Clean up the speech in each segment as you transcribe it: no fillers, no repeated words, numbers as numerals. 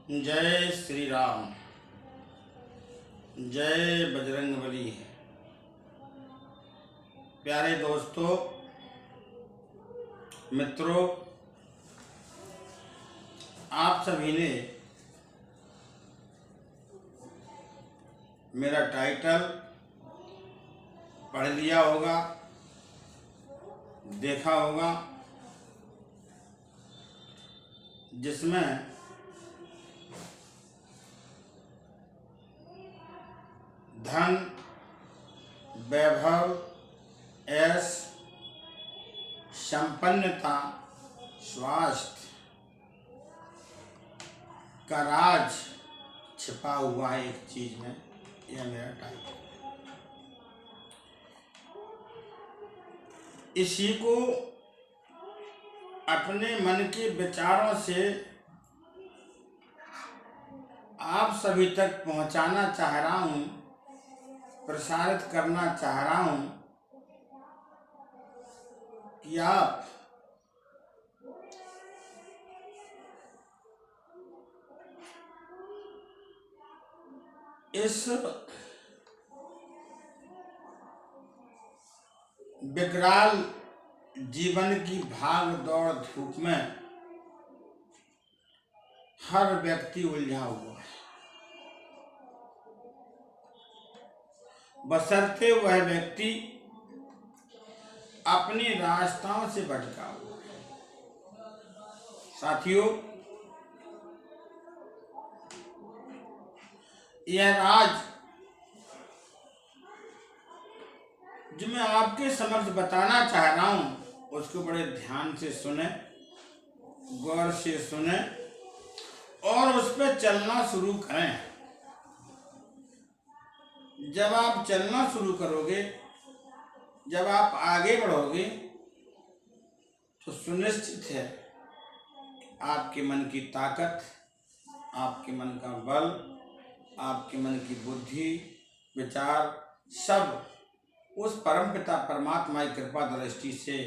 जय श्री राम। जय बजरंगबली। प्यारे दोस्तों, मित्रों, आप सभी ने मेरा टाइटल पढ़ लिया होगा, देखा होगा, जिसमें धन, वैभव, ऐश, संपन्नता, स्वास्थ्य का राज छिपा हुआ है एक चीज में। यह मेरा टाइटल। इसी को अपने मन के विचारों से आप सभी तक पहुंचाना चाह रहा हूं, प्रसारित करना चाह रहा हूं कि आप इस विकराल जीवन की भाग दौड़ धूप में हर व्यक्ति उलझा हुआ है, बशर्ते वह व्यक्ति अपने रास्ताओं से भटका हुआ है। साथियों, यह राज जो मैं आपके समक्ष बताना चाह रहा हूं, उसको बड़े ध्यान से सुने, गौर से सुने और उस पर चलना शुरू करें। जब आप चलना शुरू करोगे, जब आप आगे बढ़ोगे, तो सुनिश्चित है आपके मन की ताकत, आपके मन का बल, आपके मन की बुद्धि, विचार सब उस परमपिता परमात्मा की कृपा दृष्टि से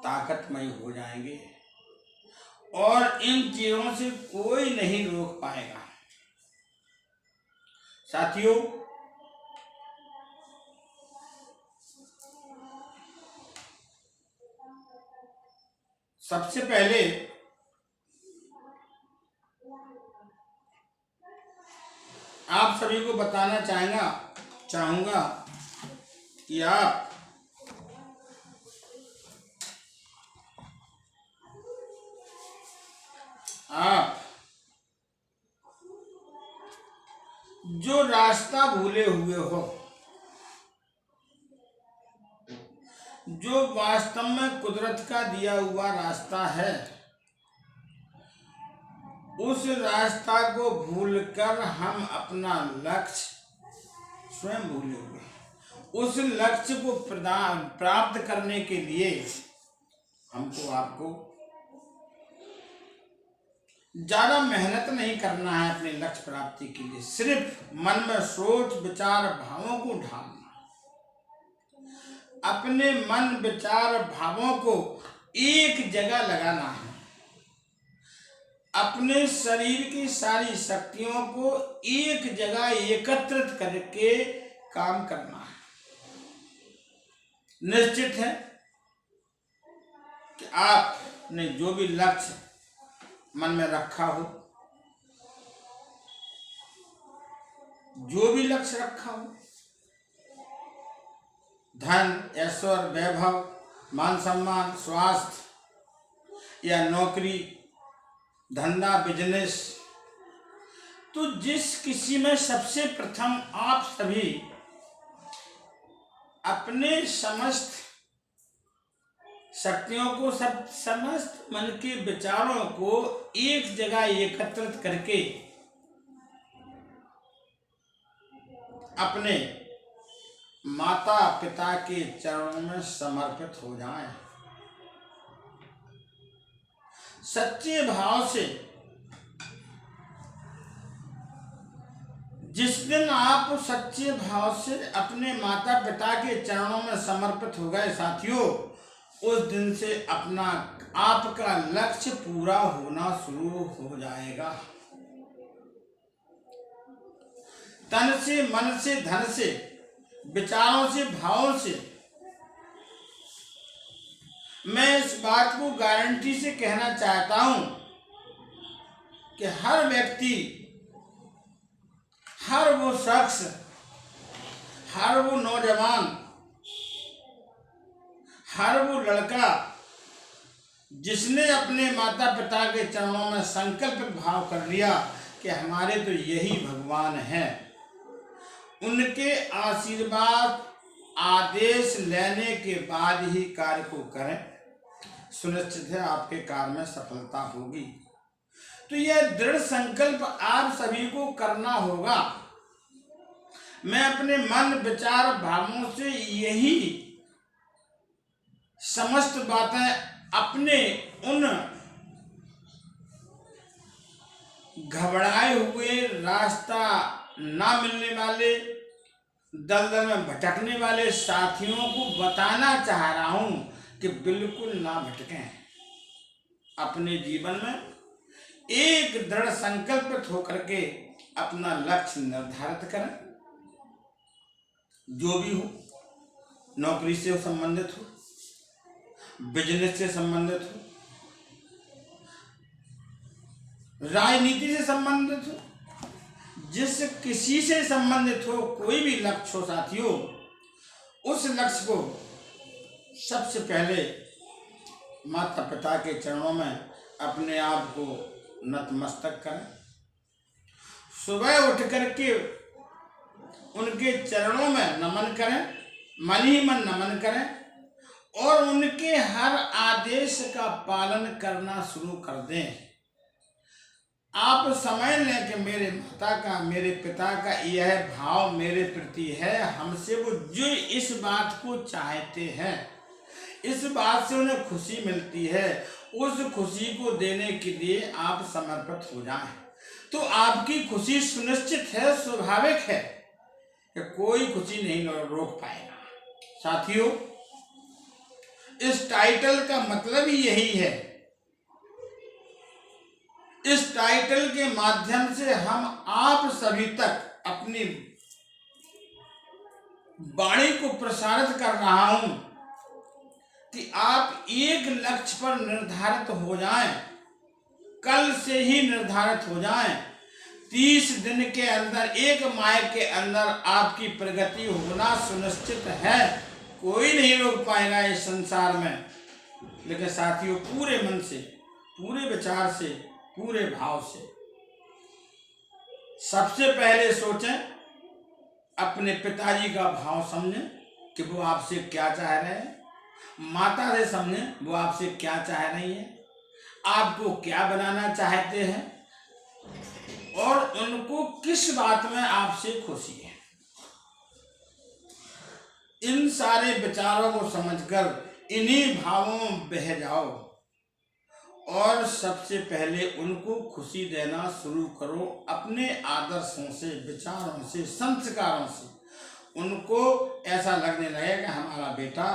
ताकतमय हो जाएंगे और इन चीजों से कोई नहीं रोक पाएगा। साथियों, सबसे पहले आप सभी को बताना चाहूंगा कि आप जो रास्ता भूले हुए हो, जो वास्तव में कुदरत का दिया हुआ रास्ता है, उस रास्ता को भूलकर हम अपना लक्ष्य स्वयं भूले हुए हैं। उस लक्ष्य को प्राप्त करने के लिए हमको आपको ज्यादा मेहनत नहीं करना है। अपने लक्ष्य प्राप्ति के लिए सिर्फ मन में सोच विचार भावों को ढालना, अपने मन विचार भावों को एक जगह लगाना है, अपने शरीर की सारी शक्तियों को एक जगह एकत्रित करके काम करना है। निश्चित है कि आपने जो भी लक्ष्य मन में रखा हो, जो भी लक्ष्य रखा हो, धन, ऐश्वर्य, वैभव, मान सम्मान, स्वास्थ्य या नौकरी, धंधा, बिजनेस, तो जिस किसी में सबसे प्रथम आप सभी अपने समस्त शक्तियों को, समस्त मन के विचारों को एक जगह एकत्रित करके अपने माता पिता के चरणों में समर्पित हो जाएं। सच्चे भाव से जिस दिन आप सच्चे भाव से अपने माता पिता के चरणों में समर्पित हो गए साथियों, उस दिन से अपना आपका लक्ष्य पूरा होना शुरू हो जाएगा। तन से, मन से, धन से, विचारों से, भावों से मैं इस बात को गारंटी से कहना चाहता हूं कि हर व्यक्ति, हर वो शख्स, हर वो नौजवान, हर वो लड़का जिसने अपने माता पिता के चरणों में संकल्प भाव कर लिया कि हमारे तो यही भगवान हैं, उनके आशीर्वाद आदेश लेने के बाद ही कार्य को करें, सुनिश्चित है आपके कार्य में सफलता होगी। तो यह दृढ़ संकल्प आप सभी को करना होगा। मैं अपने मन, विचार, भावों से यही समस्त बातें अपने उन घबराए हुए, रास्ता ना मिलने वाले, दलदल में भटकने वाले साथियों को बताना चाह रहा हूं कि बिल्कुल ना भटकें। अपने जीवन में एक दृढ़ संकल्पित होकर के अपना लक्ष्य निर्धारित करें। जो भी हो, नौकरी से संबंधित हो, बिजनेस से संबंधित हो, राजनीति से संबंधित हो, जिस किसी से संबंधित हो, कोई भी लक्ष्य हो साथियों, उस लक्ष्य को सबसे पहले माता पिता के चरणों में अपने आप को नतमस्तक करें। सुबह उठ करके उनके चरणों में नमन करें, मन ही मन नमन करें और उनके हर आदेश का पालन करना शुरू कर दें। आप समझ लें कि मेरे माता का, मेरे पिता का यह भाव मेरे प्रति है, हमसे वो जो इस बात को चाहते हैं, इस बात से उन्हें खुशी मिलती है, उस खुशी को देने के लिए आप समर्पित हो जाएं, तो आपकी खुशी सुनिश्चित है, स्वाभाविक है कि कोई खुशी नहीं रोक पाएगा। साथियों, इस टाइटल का मतलब ही यही है। इस टाइटल के माध्यम से हम आप सभी तक अपनी वाणी को प्रसारित कर रहा हूं कि आप एक लक्ष्य पर निर्धारित हो जाएं, कल से ही निर्धारित हो जाएं। 30 दिन के अंदर, 1 माह के अंदर आपकी प्रगति होना सुनिश्चित है। कोई नहीं रोक पाएगा इस संसार में। लेकिन साथियों, पूरे मन से, पूरे विचार से, पूरे भाव से सबसे पहले सोचें, अपने पिताजी का भाव समझें कि वो आपसे क्या चाह रहे हैं, माता से समझें वो आपसे क्या चाह रही है, आपको क्या बनाना चाहते हैं और उनको किस बात में आपसे खुशी है। इन सारे विचारों को समझकर इन्हीं भावों में बह जाओ और सबसे पहले उनको खुशी देना शुरू करो। अपने आदर्शों से, विचारों से, संस्कारों से उनको ऐसा लगने लगेगा हमारा बेटा,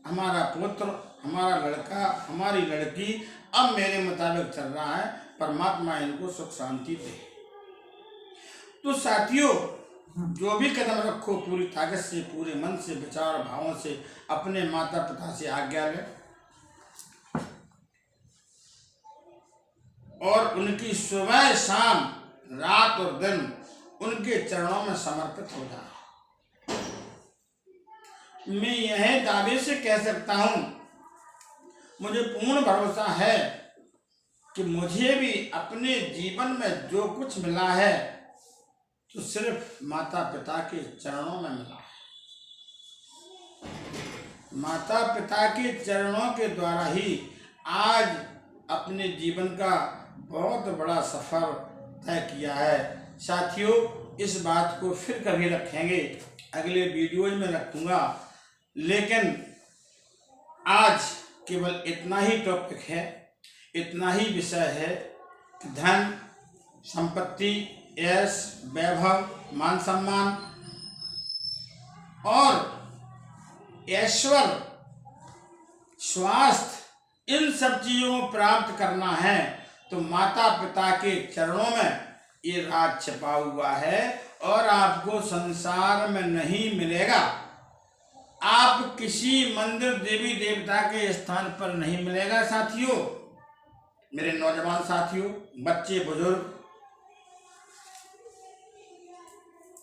हमारा पुत्र, हमारा लड़का, हमारी लड़की अब मेरे मुताबिक चल रहा है, परमात्मा इनको सुख शांति दे। तो साथियों, जो भी कदम रखो पूरी ताकत से, पूरे मन से, विचार और भावों से अपने माता पिता से आज्ञा ले और उनकी सुबह शाम, रात और दिन उनके चरणों में समर्पित हो जाए। मैं यह दावे से कह सकता हूं, मुझे पूर्ण भरोसा है कि मुझे भी अपने जीवन में जो कुछ मिला है तो सिर्फ माता पिता के चरणों में मिला है। माता पिता के चरणों के द्वारा ही आज अपने जीवन का बहुत बड़ा सफर तय किया है। साथियों, इस बात को फिर कभी रखेंगे, अगले वीडियो में रखूंगा, लेकिन आज केवल इतना ही टॉपिक है, इतना ही विषय है कि धन, संपत्ति, यश, वैभव, मान सम्मान और ऐश्वर्य स्वास्थ्य, इन सब चीजों को प्राप्त करना है तो माता पिता के चरणों में ये राज छिपा हुआ है और आपको संसार में नहीं मिलेगा। आप किसी मंदिर देवी देवता के स्थान पर नहीं मिलेगा साथियों। मेरे नौजवान साथियों, बच्चे, बुजुर्ग,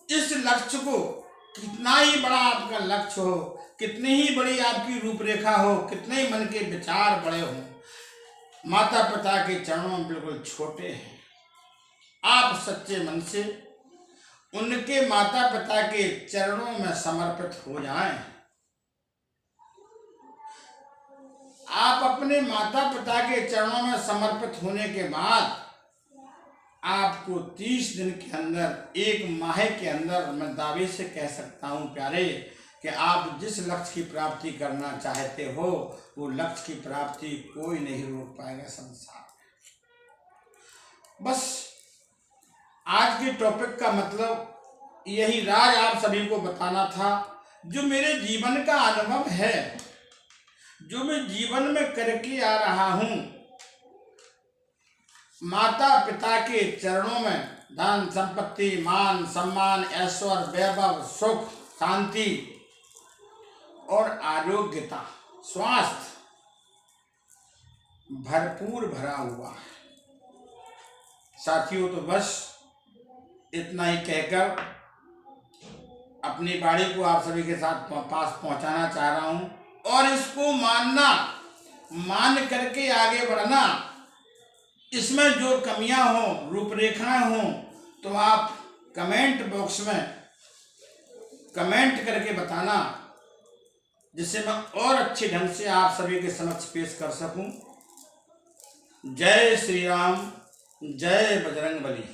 इस लक्ष्य को, कितना ही बड़ा आपका लक्ष्य हो, कितनी ही बड़ी आपकी रूपरेखा हो, कितने ही मन के विचार बड़े हो, माता पिता के चरणों में बिल्कुल छोटे हैं। आप सच्चे मन से उनके माता पिता के चरणों में समर्पित हो जाएं। आप अपने माता पिता के चरणों में समर्पित होने के बाद आपको 30 दिन के अंदर, 1 माह के अंदर, मैं दावे से कह सकता हूं प्यारे, कि आप जिस लक्ष्य की प्राप्ति करना चाहते हो वो लक्ष्य की प्राप्ति कोई नहीं रोक पाएगा संसार में। बस आज के टॉपिक का मतलब यही राज आप सभी को बताना था, जो मेरे जीवन का अनुभव है, जो मैं जीवन में करके आ रहा हूं। माता पिता के चरणों में धन संपत्ति, मान सम्मान, ऐश्वर्य, वैभव, सुख, शांति और आरोग्यता, स्वास्थ्य भरपूर भरा हुआ है साथियों। तो बस इतना ही कहकर अपनी बाणी को आप सभी के साथ पास पहुंचाना चाह रहा हूं, और इसको मानना, मान करके आगे बढ़ना। इसमें जो कमियां हो, रूपरेखाएं हो, तो आप कमेंट बॉक्स में कमेंट करके बताना, जिससे मैं और अच्छे ढंग से आप सभी के समक्ष पेश कर सकूं। जय श्री राम, जय बजरंग बली।